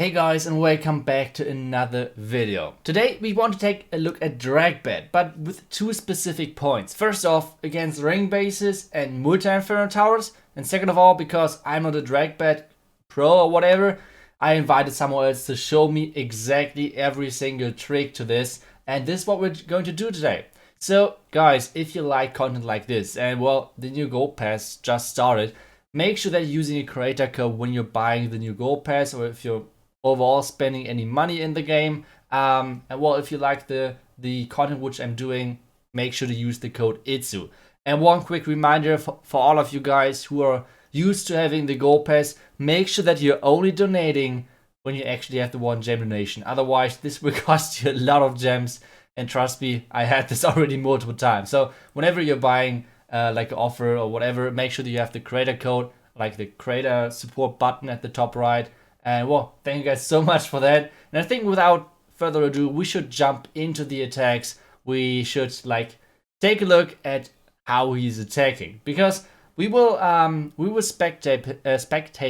Hey guys, and welcome back to another video. Today we want to take a look at drag bet, but with two specific points. First off, against ring bases and multi-inferno towers, and second of all, because I'm not a drag bet pro or whatever, I invited someone else to show me exactly every single trick to this, and this is what we're going to do today. So guys, if you like content like this, and well, the new gold pass just started, make sure that you're using a creator code when you're buying the new gold pass, or if you're overall spending any money in the game. And well, if you like the content which I'm doing, make sure to use the code ITSU. And one quick reminder for all of you guys who are used to having the gold pass, make sure that you're only donating when you actually have the 1 gem donation. Otherwise, this will cost you a lot of gems. And trust me, I had this already multiple times. So whenever you're buying like an offer or whatever, make sure that you have the creator code, like the creator support button at the top right. And well, thank you guys so much for that. And I think without further ado, we should jump into the attacks. We should like take a look at how he's attacking, because we will spectate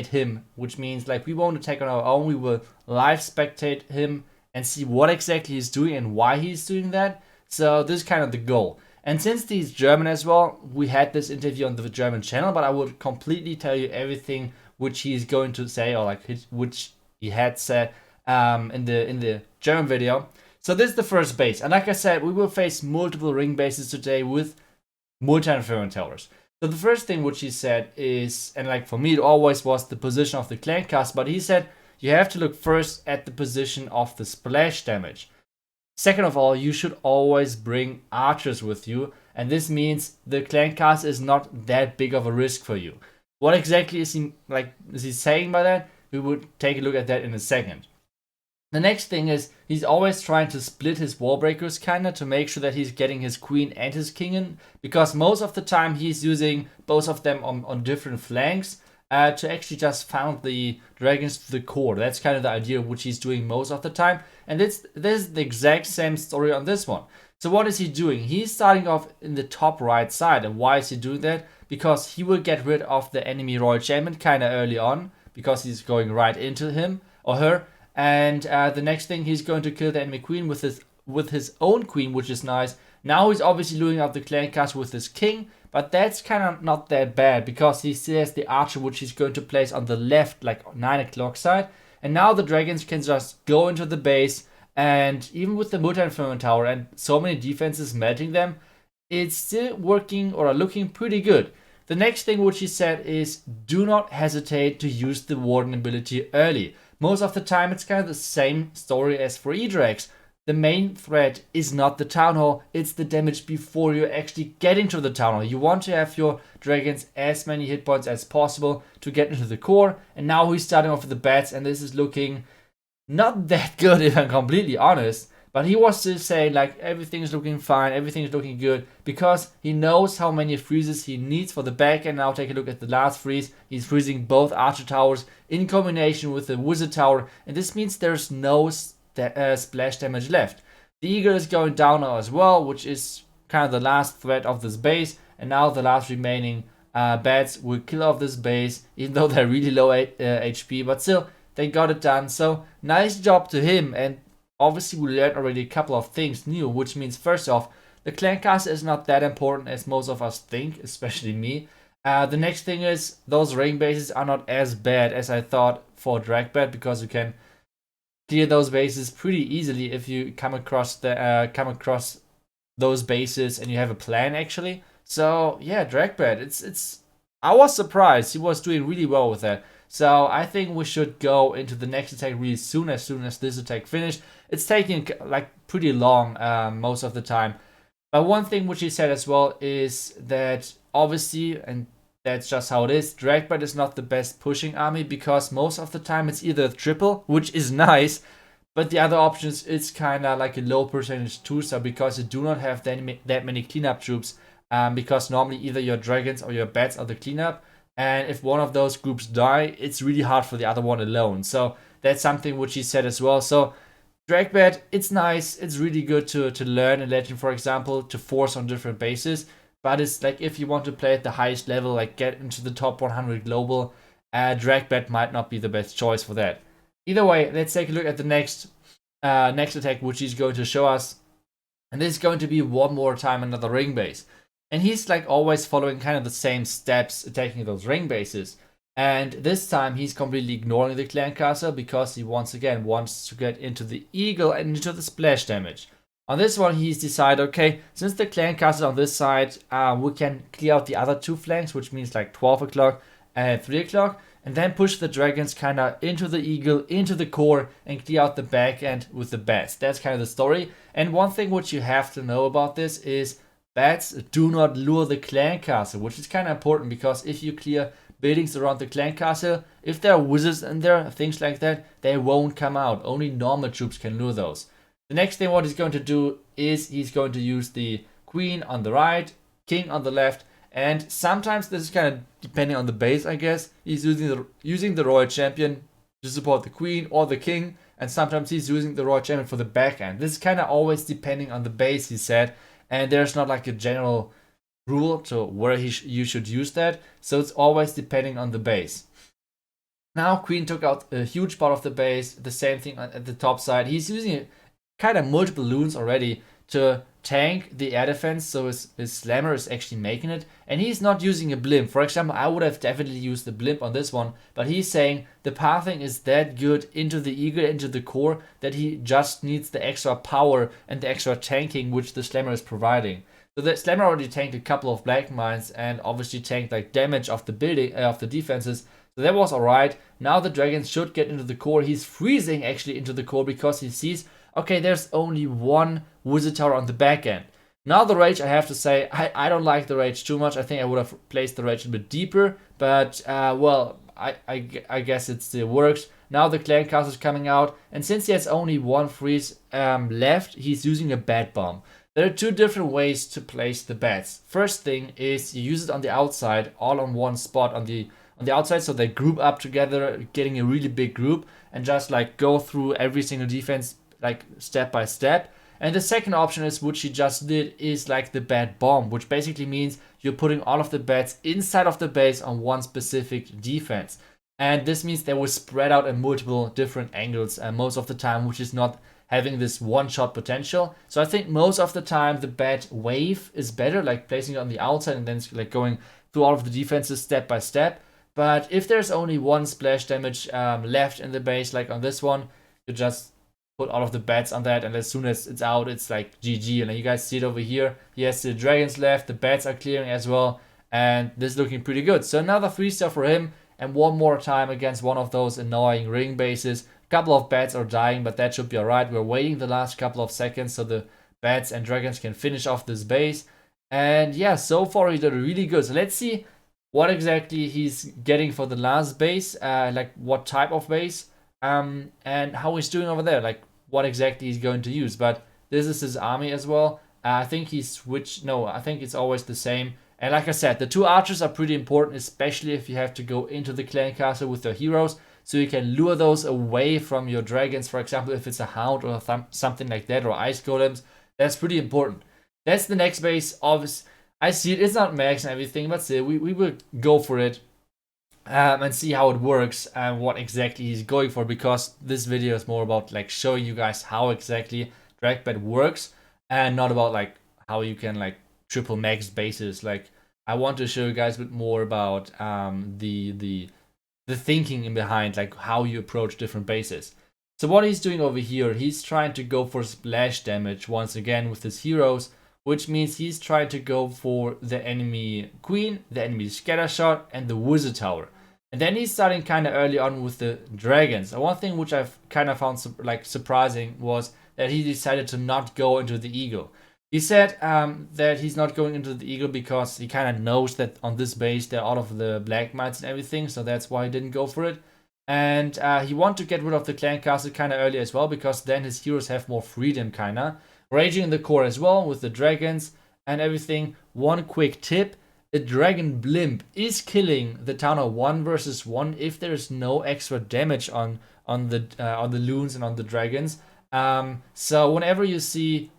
him, which means like we won't attack on our own. We will live spectate him and see what exactly he's doing and why he's doing that. So this is kind of the goal. And since he's German as well, we had this interview on the German channel, but I would completely tell you everything which he's going to say, or like which he had said in the German video. So this is the first base, and like I said, we will face multiple ring bases today with multi-inferno towers. So the first thing which he said is, and like for me it always was the position of the clan cast, but he said you have to look first at the position of the splash damage. Second of all, you should always bring archers with you, and this means the clan cast is not that big of a risk for you. What exactly is he saying by that? We would take a look at that in a second. The next thing is he's always trying to split his wall breakers kinda to make sure that he's getting his queen and his king in, because most of the time he's using both of them on different flanks to actually just found the dragons to the core. That's kind of the idea which he's doing most of the time, and this is the exact same story on this one. So what is he doing? He's starting off in the top right side, and why is he doing that? Because he will get rid of the enemy royal champion kind of early on, because he's going right into him or her. And the next thing, he's going to kill the enemy queen with his own queen, which is nice. Now he's obviously looting out the clan cast with his king, but that's kind of not that bad, because he still has the archer which he's going to place on the left, like 9 o'clock side. And now the dragons can just go into the base, and even with the multi-inferno tower and so many defenses melting them, it's still working or looking pretty good. The next thing which he said is, do not hesitate to use the warden ability early. Most of the time it's kind of the same story as for E-Drags. The main threat is not the town hall, it's the damage before you actually get into the town hall. You want to have your dragons as many hit points as possible to get into the core, and now he's starting off with the bats, and this is looking not that good if I'm completely honest. But he was still saying like everything is looking fine, everything is looking good, because he knows how many freezes he needs for the back. And now take a look at the last freeze. He's freezing both archer towers in combination with the wizard tower, and this means there's no splash damage left. The eagle is going down now as well, which is kind of the last threat of this base, and now the last remaining bats will kill off this base, even though they're really low HP, but still they got it done. So nice job to him. And obviously we learned already a couple of things new, which means first off, the clan cast is not that important as most of us think, especially me. The next thing is those ring bases are not as bad as I thought for Dragbet, because you can clear those bases pretty easily if you come across those bases and you have a plan actually. So yeah, Dragbet, it's I was surprised. He was doing really well with that. So I think we should go into the next attack really soon as this attack finished. It's taking like pretty long most of the time. But one thing which he said as well is that obviously, and that's just how it is, Dragbet is not the best pushing army, because most of the time it's either triple, which is nice, but the other options it's kind of like a low percentage too, so because you do not have that many cleanup troops, because normally either your dragons or your bats are the cleanup. And if one of those groups die, it's really hard for the other one alone. So that's something which he said as well. So Dragbet, it's nice. It's really good to learn in Legend, for example, to force on different bases. But it's like if you want to play at the highest level, like get into the top 100 global, Dragbet might not be the best choice for that. Either way, let's take a look at the next attack, which he's going to show us. And this is going to be one more time another ring base. And he's like always following kind of the same steps, attacking those ring bases. And this time he's completely ignoring the clan castle because he once again wants to get into the eagle and into the splash damage. On this one, he's decided, okay, since the clan castle on this side, we can clear out the other two flanks, which means like 12 o'clock and 3 o'clock, and then push the dragons kind of into the eagle, into the core, and clear out the back end with the bats. That's kind of the story. And one thing which you have to know about this is bats do not lure the clan castle, which is kind of important because if you clear buildings around the clan castle, if there are wizards in there, things like that, they won't come out. Only normal troops can lure those. The next thing what he's going to do is he's going to use the queen on the right, king on the left, and sometimes this is kind of depending on the base, I guess. He's using the royal champion to support the queen or the king, and sometimes he's using the royal champion for the back end. This is kind of always depending on the base, he said, and there's not like a general rule to where you should use that, so it's always depending on the base. Now Queen took out a huge part of the base, the same thing at the top side. He's using kind of multiple loons already to tank the air defense, so his slammer is actually making it, and he's not using a blimp. For example, I would have definitely used the blimp on this one, but he's saying the pathing is that good into the eagle, into the core, that he just needs the extra power and the extra tanking which the slammer is providing. So the slammer already tanked a couple of black mines and obviously tanked like damage of the building of the defenses. So that was alright. Now the dragons should get into the core. He's freezing actually into the core because he sees, okay, there's only one wizard tower on the back end. Now the rage, I have to say, I don't like the rage too much. I think I would have placed the rage a bit deeper, but well, I guess it still works. Now the clan castle is coming out, and since he has only one freeze left, he's using a bat bomb. There are two different ways to place the bats. First thing is you use it on the outside, all on one spot on the outside, so they group up together, getting a really big group, and just like go through every single defense like step by step. And the second option is, which he just did, is like the bat bomb, which basically means you're putting all of the bats inside of the base on one specific defense. And this means they will spread out in multiple different angles most of the time, which is not having this one-shot potential. So I think most of the time the bat wave is better, like placing it on the outside and then like going through all of the defenses step by step. But if there's only one splash damage left in the base, like on this one, you just put all of the bats on that, and as soon as it's out, it's like GG. And you guys see it over here. Yes, the dragons left, the bats are clearing as well, and this is looking pretty good. So another 3-star for him, and one more time against one of those annoying ring bases. A couple of bats are dying, but that should be alright. We're waiting the last couple of seconds so the bats and dragons can finish off this base. And yeah, so far he did really good. So let's see what exactly he's getting for the last base, like what type of base, and how he's doing over there, like what exactly he's going to use. But this is his army as well. I think he switched, no, I think it's always the same. And like I said, the two archers are pretty important, especially if you have to go into the clan castle with your heroes, so you can lure those away from your dragons. For example, if it's a hound or something like that, or ice golems, that's pretty important. That's the next base. Obviously, I see it, it's not max and everything, but still, we will go for it and see how it works and what exactly he's going for, because this video is more about like showing you guys how exactly Dragbat works and not about like how you can like triple max bases. Like I want to show you guys a bit more about the thinking in behind, like how you approach different bases. So what he's doing over here, he's trying to go for splash damage once again with his heroes, which means he's trying to go for the enemy queen, the enemy scatter shot, and the wizard tower. And then he's starting kind of early on with the dragons. And one thing which I've kind of found like surprising was that he decided to not go into the eagle. He said that he's not going into the eagle because he kind of knows that on this base there are all of the black mites and everything, so that's why he didn't go for it. And he wanted to get rid of the clan castle kind of early as well, because then his heroes have more freedom kind of. Raging in the core as well with the dragons and everything. One quick tip: a dragon blimp is killing the town of 1 versus 1 if there's no extra damage on the loons and on the dragons. So whenever you see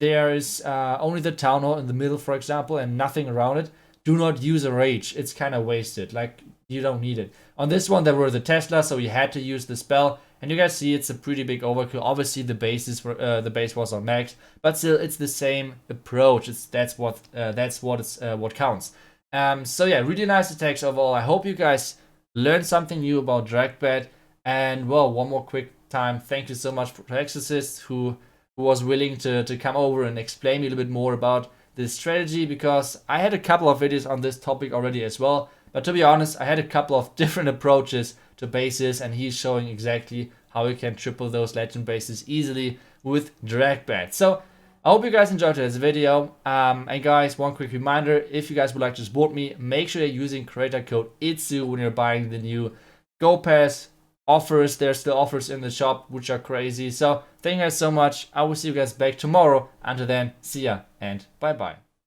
there is only the town hall in the middle, for example, and nothing around it, do not use a rage. It's kind of wasted. Like, you don't need it. On this one, there were the Tesla, so you had to use the spell, And you guys see it's a pretty big overkill. Obviously the base was on max, but still it's the same approach. That's what counts. So yeah, really nice attacks overall. I hope you guys learned something new about Dragbat. And well, one more quick time, thank you so much for Exorcist who was willing to come over and explain me a little bit more about this strategy, because I had a couple of videos on this topic already as well. But to be honest, I had a couple of different approaches to bases, and he's showing exactly how you can triple those legend bases easily with Dragbat. So I hope you guys enjoyed today's video. And guys, one quick reminder, if you guys would like to support me, make sure you're using creator code ITZU when you're buying the new Go Pass offers. There's still offers in the shop, which are crazy. So thank you guys so much. I will see you guys back tomorrow. Until then, see ya and bye bye.